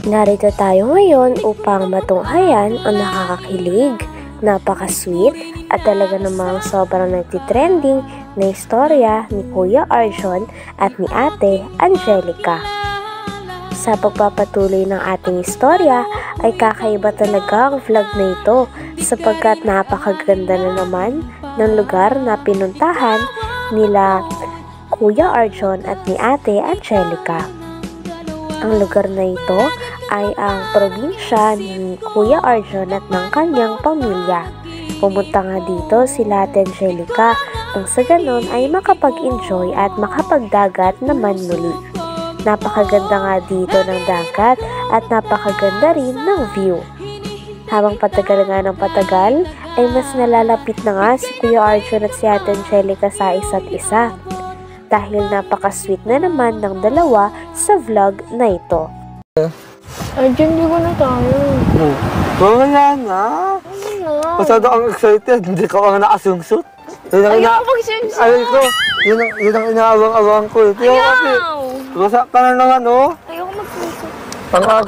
Narito tayo ngayon upang matunghayan ang nakakakilig, napaka-sweet at talaga namang sobrang nagtitrending na istorya ni Kuya Arjon at ni Ate Angelica. Sa pagpapatuloy ng ating istorya ay kakaiba talaga ang vlog na ito sapagkat napakaganda na naman ng lugar na pinuntahan nila Kuya Arjon at ni Ate Angelica. Ang lugar na ito ay ang probinsya ni Kuya Arjon at ng kanyang pamilya. Pumunta nga dito sila Ate Angelica nang sa ganon ay makapag-enjoy at makapagdagat naman muli. Napakaganda nga dito ng dagat at napakaganda rin ng view. Habang patagal nga ng patagal ay mas nalalapit na nga si Kuya Arjon at si Ate Angelica sa isa't isa. Dahil napaka-sweet na naman ng dalawa sa vlog na ito. Arjon, di ko na tayo. Wala na. Masyado kang excited, hindi ka nga nakasungsot. Ayaw mag-sungsot. Ayun ko, yun ang inaabang-abang ko. Ayaw! Rosa ka na naman, oh. Ayaw ko mag-sungsot. Pangag.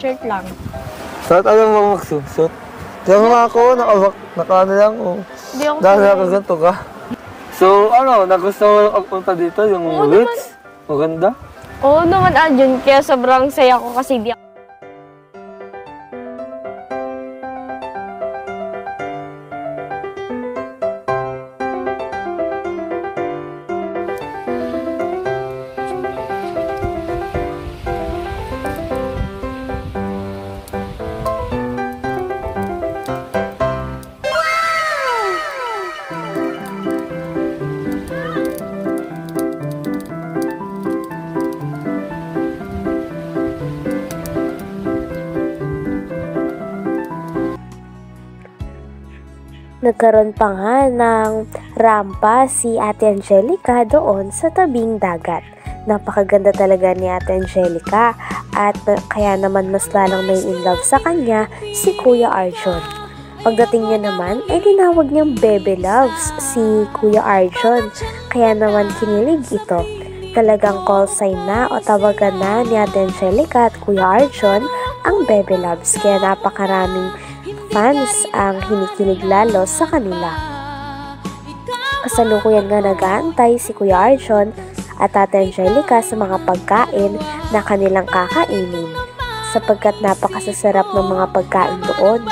Shirt lang. Saan tayo mo magsusot? Diyan nga ako, naka-ano lang, oh. Hindi ako Dahil nakaganto ka. So, ano, nagustuhan mo pagpunta dito, yung Ritz? Maganda? Oo naman, Arjon. Kaya sobrang saya ko kasi di ako. Nagkaroon pa nga ng rampa si Ate Angelica doon sa tabing dagat. Napakaganda talaga ni Ate Angelica at kaya naman mas lalong may in love sa kanya si Kuya Arjon. Pagdating niya naman ay tinawag niyang Bebe Loves si Kuya Arjon, kaya naman kinilig ito. Talagang call sign na o tawagan na ni Ate Angelica at Kuya Arjon ang Bebe Loves, kaya napakaraming fans ang hinikilig lalo sa kanila. Kasalukuyan nga nag-aantay si Kuya Arjon at Ate Angelica sa mga pagkain na kanilang kakainin sapagkat napakasasarap ng mga pagkain doon.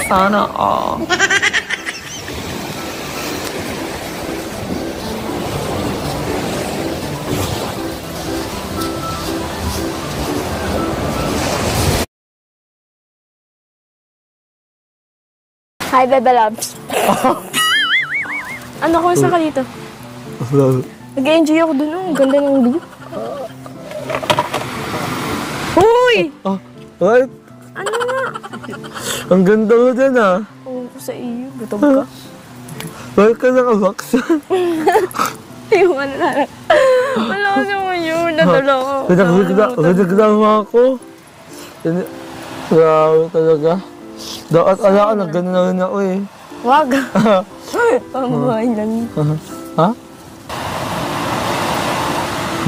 Sana all. Hi, Bebe Loves. Ano, kumusta ka dito? Nag-enjoy ako dun. Ang ganda ng view. Uy! What? Ano nga? Ang ganda mo dyan, ah. Oo ko sa iyo. Gutom ka. Bakit ka naka-vaccine? Yung ano na. Wala ko naman yun. Nadala ko. Pinagdagda mo ako. Grabe talaga. Dapat ala ka, naggano na rin ako eh. Wag. Pambuhay lang. Ha?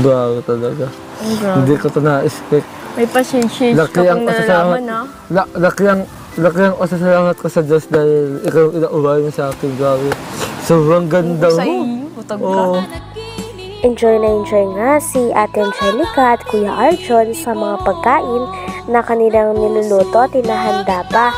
Grabe talaga. Hindi ko ito na-expect. May pa-shade-shade ka pang nalalaman, ha? Laki ang pasasalamat ko sa Diyos dahil ikaw yung inaubayan mo sa akin, grabe. Sobrang ganda mo. Sa iyo, putag ka. Enjoy na enjoy nga si Ate Angelica at Kuya Arjon sa mga pagkain na kanilang niluluto at inahanda pa.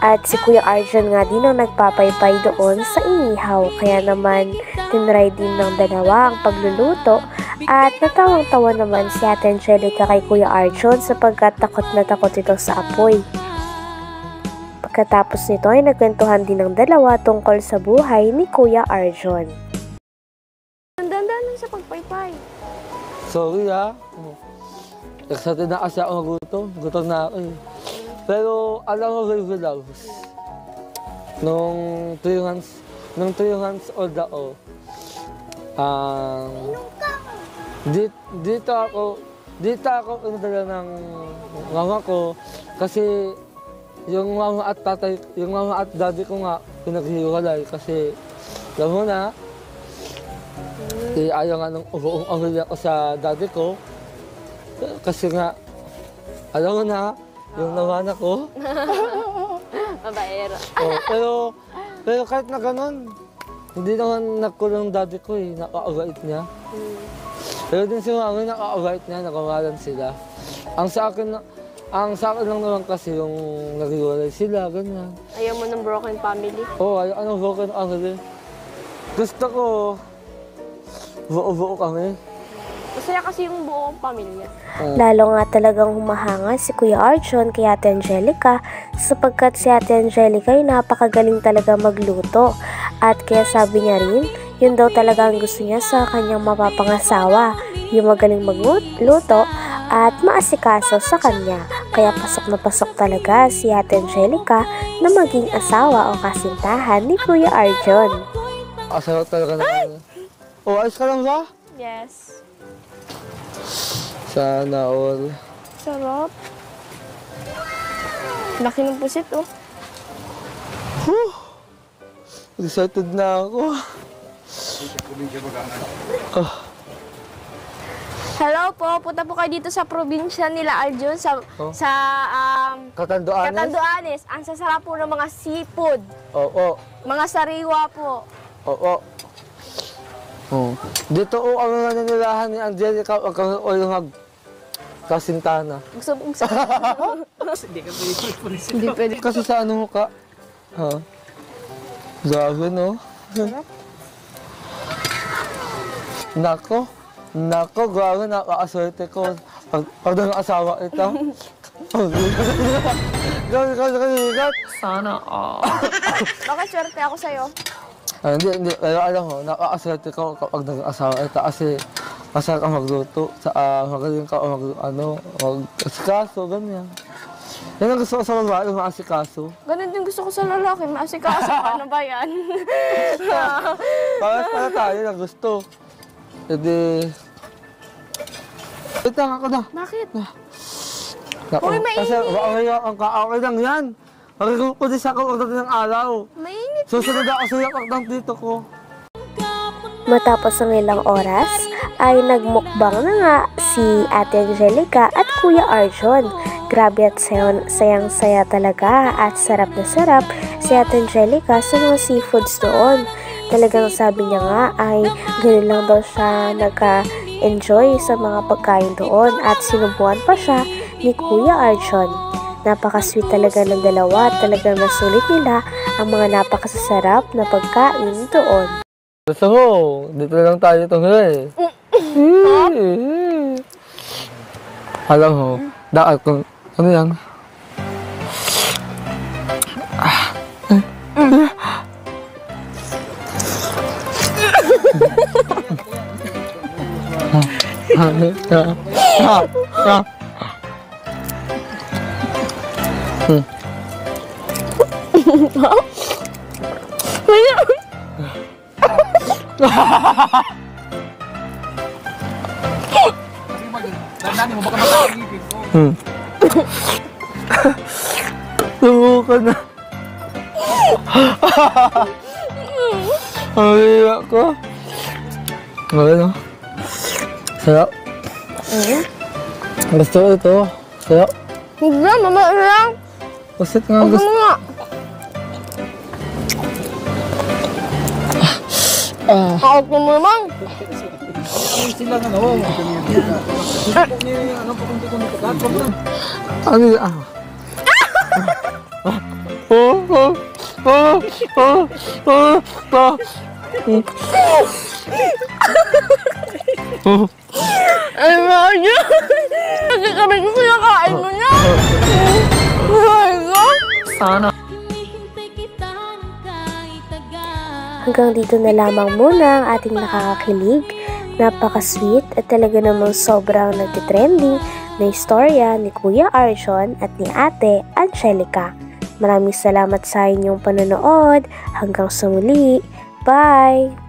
At si Kuya Arjon nga din ang nagpapaypay doon sa inihaw. Kaya naman tinry din ng dalawa ang pagluluto. At natawang-tawa naman si Ate Angelica kay Kuya Arjon sapagkat takot na takot ito sa apoy. Pagkatapos nito ay nagkwentuhan din ng dalawa tungkol sa buhay ni Kuya Arjon. Dandan sa pagpaypay. Sorry ha. Excited na kasi ako magutom. Gutom na ako eh. Pero alam mo, Baby Loves, nung 3 months old ako, dito ako dito ako pinadala ng mama ko kasi yung mama at daddy ko nga pinaghiwalay kasi alam mo na, ayaw nga nung ubuong pamilya ko sa daddy ko kasi nga, alam mo na, yung naman ako. Babaero. Pero kahit na ganun, hindi naman nagkulong daddy ko eh, nakakabait niya. Pero din si mami, nakakabait niya, nakamalan sila. Ang sa akin lang naman kasi yung naghiwalay sila, ganyan. Ayaw mo ng broken family? Oo, ayaw broken family. Gusto ko, buo-buo kami. Masaya kasi yung buong pamilya. Lalo nga talagang humahanga si Kuya Arjon kay Ate Angelica sapagkat si Ate Angelica ay napakagaling talaga magluto. At kaya sabi niya rin, yun daw talaga ang gusto niya sa kanyang mapapangasawa, yung magaling magluto at maasikaso sa kanya. Kaya pasok na pasok talaga si Ate Angelica na maging asawa o kasintahan ni Kuya Arjon. Asawa talaga naman. Oh, ayos ka lang ba? Yes. Sana all. Sarap. Laki ng pusit, oh. Excited na ako. Hello po, punta po kayo dito sa probinsya nila Arjon sa Catanduanes? Catanduanes. Ang sasarap po ng mga seafood. Oo. Mga sariwa po. Oo. Oh. Dito o ang naninilahan ni Angelica o yung kasintana. Gusto mong sa... Hindi pwede. Kasi sa ano mo ka? Ha? Grabe no? Nako, grabe nakakaswerte ko. Pag asawa ito. Grabe. Sana Bakit swerte ako sa'yo? Hindi. Pero alam mo, nakakaswerte ko kapag nag-asawa ito kasi masarap ka magluto, magaling ka mag-asikaso, ganyan. Yan ang gusto ko sa babae, maasikaso. Ganun din gusto ko sa lalaki, maasikaso. Ano ba yan? Para tayo na gusto. Hindi... Ito ako na. Bakit? Uy, mainit! Kasi okay lang yan. Pagkakudis ako pagdating ng araw. Mainit. Susunod ako sa yakak ng dito ko. Matapos ang ilang oras, ay nagmukbang na nga si Ate Angelica at Kuya Arjon. Grabe at sayang-saya talaga at sarap na sarap si Ate Angelica sa mga seafoods doon. Talagang sabi niya nga ay ganun lang daw siya nagka-enjoy sa mga pagkain doon at sinubuan pa siya ni Kuya Arjon. Napaka-sweet talaga ng dalawa at talagang nasulit nila ang mga napakasasarap na pagkain doon. Gusto mo, dito lang tayo tunggal Alam mo, dapat kung ano yan? Subukan na. Ang hiya ko. Ano? Sarap. Gusto ko ito. Sarap. Hindi na, mamaya lang. Pusit nga Huwag gusto. mo nga. Ako mo naman. Ano yan? Ay, Mario! Kasi kami gusto yung kain mo niya! Ay, Sana. Hanggang dito na lamang muna ang ating nakakakilig, napaka-sweet at talaga namang sobrang nagtitrending na istorya ni Kuya Arjon at ni Ate Angelica. Maraming salamat sa inyong panonood. Hanggang sa muli. Bye!